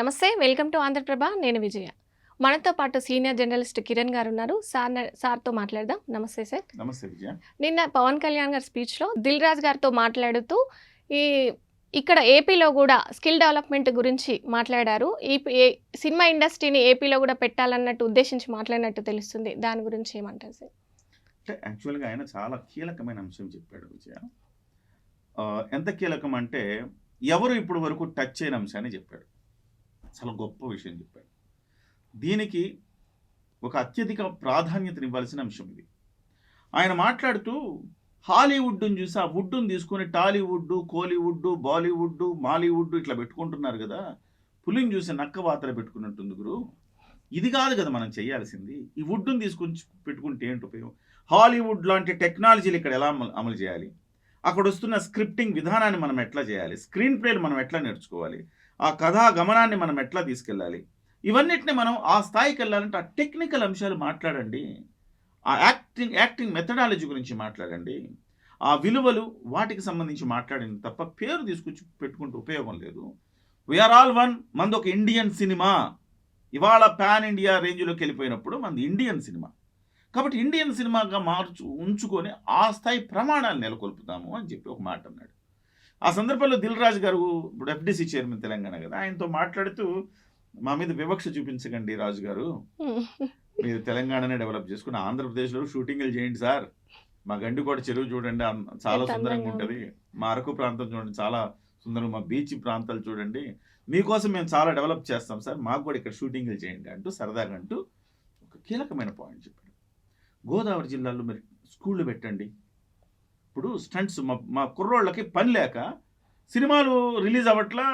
నమస్తే, welcome to Andhraprabha. నేను విజయ. మనతో పాటు సీనియర్ జర్నలిస్ట్ కిరణ్ గారు ఉన్నారు. సార్తో మాట్లాడదాం. నమస్తే సార్. నమస్తే విజయ. నిన్న పవన్ కళ్యాణ్ గారి స్పీచ్లో దిల్ రాజు గారితో మాట్లాడుతూ ఈ ఇక్కడ ఏపీలో కూడా స్కిల్ డెవలప్మెంట్ గురించి మాట్లాడారు. సినిమా ఇండస్ట్రీని ఏపీలో కూడా పెట్టాలన్నట్టు ఉద్దేశించి మాట్లాడినట్టు తెలుస్తుంది. దాని గురించి ఏమంటారు సార్? అంటే యాక్చువల్గా ఆయన చాలా కీలకమైన అంశం చెప్పాడు విజయ. ఎంత కీలకం అంటే ఎవరు ఇప్పుడు వరకు టచ్ చేయని అంశాన్ని చెప్పాడు. చాలా గొప్ప విషయం చెప్పాడు. దీనికి ఒక అత్యధిక ప్రాధాన్యతనివ్వాల్సిన అంశం ఇది. ఆయన మాట్లాడుతూ హాలీవుడ్ని చూసి ఆ వుడ్ని తీసుకొని టాలీవుడ్, కోలీవుడ్, బాలీవుడ్, మాలీవుడ్ ఇట్లా పెట్టుకుంటున్నారు కదా, పులిని చూసి నక్క వాతలు పెట్టుకున్నట్టుంది గురు. ఇది కాదు కదా మనం చేయాల్సింది. ఈ వుడ్ని తీసుకొని పెట్టుకుంటే ఏంటి ఉపయోగం? హాలీవుడ్ లాంటి టెక్నాలజీలు ఇక్కడ ఎలా అమలు చేయాలి, అక్కడ వస్తున్న స్క్రిప్టింగ్ విధానాన్ని మనం ఎట్లా చేయాలి, స్క్రీన్ ప్లేలు మనం ఎట్లా నేర్చుకోవాలి, ఆ కథా గమనాన్ని మనం ఎట్లా తీసుకెళ్ళాలి, ఇవన్నిటిని మనం ఆ స్థాయికి వెళ్ళాలంటే ఆ టెక్నికల్ అంశాలు మాట్లాడండి. ఆ యాక్టింగ్ మెథడాలజీ గురించి మాట్లాడండి. ఆ విలువలు వాటికి సంబంధించి మాట్లాడింది తప్ప పేరు తీసుకొచ్చి పెట్టుకుంటే ఉపయోగం లేదు. We are all one. మనది ఒక ఇండియన్ సినిమా. ఇవాళ పాన్ ఇండియా రేంజ్లోకి వెళ్ళిపోయినప్పుడు మనది ఇండియన్ సినిమా. కాబట్టి ఇండియన్ సినిమాగా ఉంచుకొని ఆ స్థాయి ప్రమాణాలు నెలకొల్పుతాము అని చెప్పి ఒక మాట అన్నాడు. ఆ సందర్భంలో దిల్ రాజు గారు ఇప్పుడు ఎఫ్డిసి చైర్మన్ తెలంగాణ కదా, ఆయనతో మాట్లాడుతూ మా మీద వివక్ష చూపించకండి రాజు గారు, మీరు తెలంగాణనే డెవలప్ చేసుకుని ఆంధ్రప్రదేశ్లో షూటింగ్లు చేయండి సార్. మా గండికోట చెరువు చూడండి చాలా సుందరంగా ఉంటుంది, మా అరకు ప్రాంతం చూడండి చాలా సుందరంగా, మా బీచ్ ప్రాంతాలు చూడండి, మీకోసం మేము చాలా డెవలప్ చేస్తాం సార్, మాకు కూడా ఇక్కడ షూటింగ్లు చేయండి అంటూ సరదాగా అంటూ ఒక కీలకమైన పాయింట్ చెప్పాడు. గోదావరి జిల్లాలో మీరు స్కూళ్ళు పెట్టండి. ఇప్పుడు స్టంట్స్ మా కుర్రోళ్ళకి పని లేక సినిమాలు రిలీజ్ అవ్వట్లా,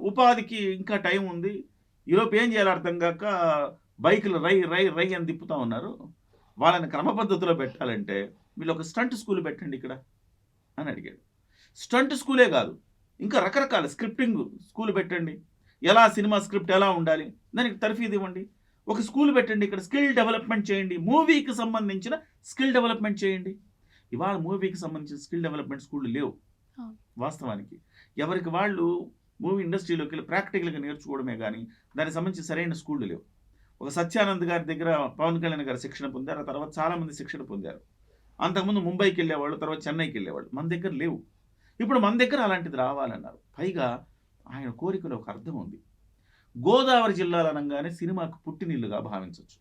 ఉపాధికి ఇంకా టైం ఉంది, ఈలోపు ఏం చేయాలి అర్థం కాక బైకులు రై రై రై అని తిప్పుతూ ఉన్నారు. వాళ్ళని క్రమ పద్ధతిలో పెట్టాలంటే వీళ్ళు ఒక స్టంట్ స్కూల్ పెట్టండి ఇక్కడ అని అడిగాడు. స్టంట్ స్కూలే కాదు, ఇంకా రకరకాల స్క్రిప్టింగ్ స్కూల్ పెట్టండి. ఎలా సినిమా స్క్రిప్ట్ ఎలా ఉండాలి దానికి తర్ఫీదు ఇవ్వండి. ఒక స్కూల్ పెట్టండి, ఇక్కడ స్కిల్ డెవలప్మెంట్ చేయండి, మూవీకి సంబంధించిన స్కిల్ డెవలప్మెంట్ చేయండి. ఇవాళ మూవీకి సంబంధించిన స్కిల్ డెవలప్మెంట్ స్కూళ్ళు లేవు. వాస్తవానికి ఎవరికి వాళ్ళు మూవీ ఇండస్ట్రీలోకి వెళ్ళి ప్రాక్టికల్గా నేర్చుకోవడమే కానీ దానికి సంబంధించి సరైన స్కూళ్ళు లేవు. ఒక సత్యానంద్ గారి దగ్గర పవన్ కళ్యాణ్ గారు శిక్షణ పొందారు, ఆ తర్వాత చాలామంది శిక్షణ పొందారు. అంతకుముందు ముంబైకి వెళ్ళేవాళ్ళు, తర్వాత చెన్నైకి వెళ్ళేవాళ్ళు. మన దగ్గర లేవు. ఇప్పుడు మన దగ్గర అలాంటిది రావాలన్నారు. పైగా ఆయన కోరికలో ఒక అర్థం ఉంది. గోదావరి జిల్లాలు అనగానే సినిమాకు పుట్టినిల్లుగా భావించవచ్చు.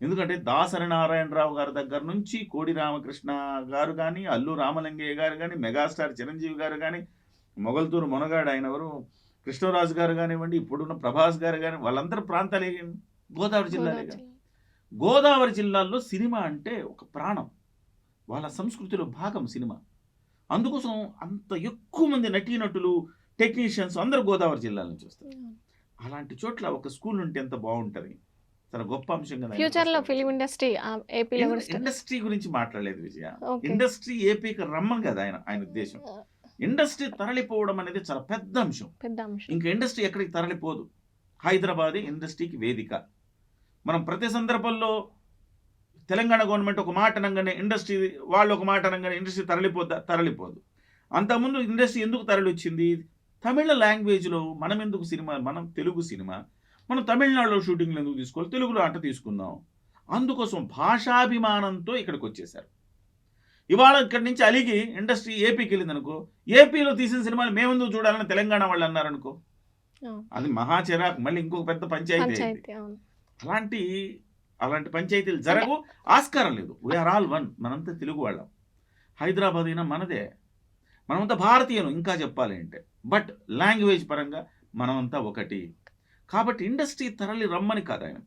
ఎందుకంటే దాసరి నారాయణరావు గారి దగ్గర నుంచి కోడి రామకృష్ణ గారు కానీ, అల్లు రామలింగయ్య గారు కానీ, మెగాస్టార్ చిరంజీవి గారు కానీ, మొగల్తూరు మొనగాడు ఆయనవరు కృష్ణరాజు గారు కానివ్వండి, ఇప్పుడున్న ప్రభాస్ గారు కానీ, వాళ్ళందరూ ప్రాంతాలే గోదావరి జిల్లాలే. గోదావరి జిల్లాల్లో సినిమా అంటే ఒక ప్రాణం, వాళ్ళ సంస్కృతిలో భాగం సినిమా. అందుకోసం అంత ఎక్కువ మంది నటీనటులు, టెక్నీషియన్స్ అందరూ గోదావరి జిల్లాల నుంచి వస్తారు. అలాంటి చోట్ల ఒక స్కూల్ ఉంటే ఎంత బాగుంటుంది. చాలా గొప్ప అంశం కదా. ఫ్యూచర్లో ఫిలిం ఇండస్ట్రీ ఏపీలో ఇండస్ట్రీ గురించి మాట్లాడలేదు విజయ. ఇండస్ట్రీ ఏపీకి రమ్మని కదా ఆయన ఉద్దేశం. ఇండస్ట్రీ తరలిపోవడం అనేది చాలా పెద్ద అంశం. ఇంకా ఇండస్ట్రీ ఎక్కడికి తరలిపోదు. హైదరాబాదే ఇండస్ట్రీకి వేదిక. మనం ప్రతి సందర్భంలో తెలంగాణ గవర్నమెంట్ ఒక మాట అనగానే ఇండస్ట్రీ, వాళ్ళు ఒక మాట అనగానే ఇండస్ట్రీ తరలిపోదు. అంతకుముందు ఇండస్ట్రీ ఎందుకు తరలి వచ్చింది? తమిళ లాంగ్వేజ్లో మనం ఎందుకు సినిమా, మనం తెలుగు సినిమా, మనం తమిళనాడులో షూటింగ్లు ఎందుకు తీసుకోవాలి, తెలుగులో ఆట తీసుకుందాం. అందుకోసం భాషాభిమానంతో ఇక్కడికి వచ్చేసారు. ఇవాళ ఇక్కడి నుంచి అలిగి ఇండస్ట్రీ ఏపీకి వెళ్ళింది అనుకో, ఏపీలో తీసిన సినిమాలు మేమెందుకు చూడాలని తెలంగాణ వాళ్ళు అన్నారనుకో, అది మహా చిరాకు, మళ్ళీ ఇంకొక పెద్ద పంచాయతీ అయింది. అలాంటి పంచాయతీలు జరగవు, ఆస్కారం లేదు. We are all one. మనంతా తెలుగు వాళ్ళం. హైదరాబాద్ అయినా మనదే, మనమంతా భారతీయులు ఇంకా చెప్పాలి అంటే. బట్ లాంగ్వేజ్ పరంగా మనమంతా ఒకటి. కాబట్టి ఇండస్ట్రీ తరలి రమ్మని కాదు ఆయన.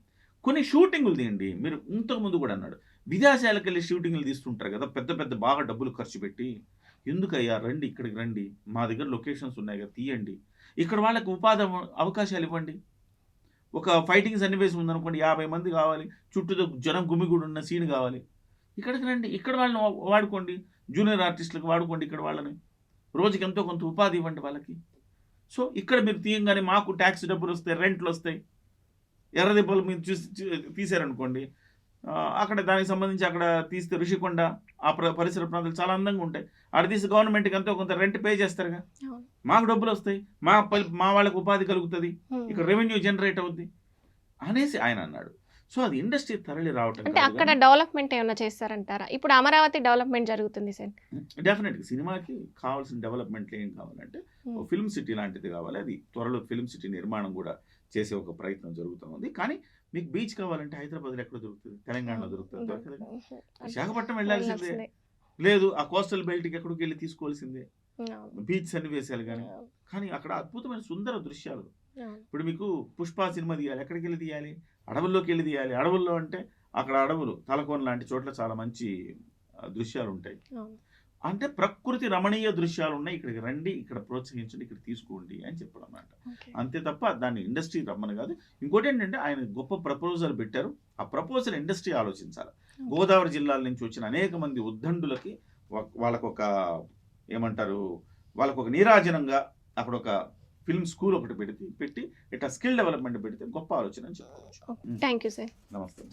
కొన్ని షూటింగులు తీయండి. మీరు ఇంతకుముందు కూడా అన్నాడు, విదేశాలకు వెళ్ళి షూటింగ్లు తీస్తుంటారు కదా, పెద్ద పెద్ద బాగా డబ్బులు ఖర్చు పెట్టి. ఎందుకయ్యా రండి, ఇక్కడికి రండి, మా దగ్గర లొకేషన్స్ ఉన్నాయి కదా, తీయండి. ఇక్కడ వాళ్ళకి ఉపాధి అవకాశాలు ఇవ్వండి. ఒక ఫైటింగ్ సన్నివేశం ఉందనుకోండి, 50 మంది కావాలి, చుట్టూ జనం గుమిగూడు ఉన్న సీన్ కావాలి, ఇక్కడికి రండి, ఇక్కడ వాళ్ళని వాడుకోండి, జూనియర్ ఆర్టిస్టులకు వాడుకోండి, ఇక్కడ వాళ్ళని రోజుకి ఎంతో కొంత ఉపాధి ఇవ్వండి వాళ్ళకి. సో ఇక్కడ మీరు తీయంగానే మాకు ట్యాక్స్ డబ్బులు వస్తాయి, రెంట్లు వస్తాయి. ఎర్రదెబ్బలు మీరు తీసారనుకోండి, అక్కడ దానికి సంబంధించి అక్కడ తీస్తే ఋషికొండ ఆ పరిసర ప్రాంతాలు చాలా అందంగా ఉంటాయి. ఆడ తీసి గవర్నమెంట్కి ఎంతో కొంత రెంట్ పే చేస్తారుగా, అవును. మాకు డబ్బులు వస్తాయి, మా వాళ్ళకి ఉపాధి కలుగుతుంది, ఇక్కడ రెవెన్యూ జనరేట్ అవుద్ది అనేసి ఆయన అన్నాడు. సో అది ఇండస్ట్రీ తరలి రావటం అంటే అక్కడ డెవలప్మెంట్ ఏమైనా చేస్తారంటారా? ఇప్పుడు అమరావతి డెవలప్మెంట్ జరుగుతుంది సార్. డెఫినెట్గా సినిమాకి కావాల్సిన డెవలప్మెంట్లు ఏం కావాలంటే ఫిల్మ్ సిటీ లాంటిది కావాలి. అది త్వరలో ఫిల్మ్ సిటీ నిర్మాణం కూడా చేసే ఒక ప్రయత్నం జరుగుతూ ఉంది. కానీ మీకు బీచ్ కావాలంటే హైదరాబాద్లో ఎక్కడ దొరుకుతుంది? తెలంగాణలో దొరుకుతుంది, దొరకదు. విశాఖపట్నం వెళ్ళాల్సిందే, లేదు ఆ కోస్టల్ బెల్ట్కి ఎక్కడికి వెళ్ళి తీసుకోవాల్సిందే, బీచ్ సన్నివేశాలు కానీ అక్కడ అద్భుతమైన సుందర దృశ్యాలు. ఇప్పుడు మీకు పుష్ప సినిమా తీయాలి, ఎక్కడికి వెళ్ళి తీయాలి? అడవుల్లోకి వెళ్ళి తీయాలి. అడవుల్లో అంటే అక్కడ అడవులు, తలకోన లాంటి చోట్ల చాలా మంచి దృశ్యాలు ఉంటాయి. అంటే ప్రకృతి రమణీయ దృశ్యాలు ఉన్నాయి, ఇక్కడికి రండి, ఇక్కడ ప్రోత్సహించండి, ఇక్కడ తీసుకోండి అని చెప్పడం అన్నమాట. అంతే తప్ప దాన్ని ఇండస్ట్రీ రమ్మని కాదు. ఇంకోటి ఏంటంటే ఆయన గొప్ప ప్రపోజల్ పెట్టారు. ఆ ప్రపోజల్ ఇండస్ట్రీ ఆలోచించాలి. గోదావరి జిల్లాల నుంచి వచ్చిన అనేక మంది ఉద్దండులకి వాళ్ళకొక ఏమంటారు, వాళ్ళకొక నీరాజనంగా అక్కడ ఒక ఫిల్మ్ స్కూల్ ఒకటి పెట్టి ఇట్లా స్కిల్ డెవలప్మెంట్ పెడితే గొప్ప ఆలోచన అని చెప్పవచ్చు. Thank you sir. నమస్తే.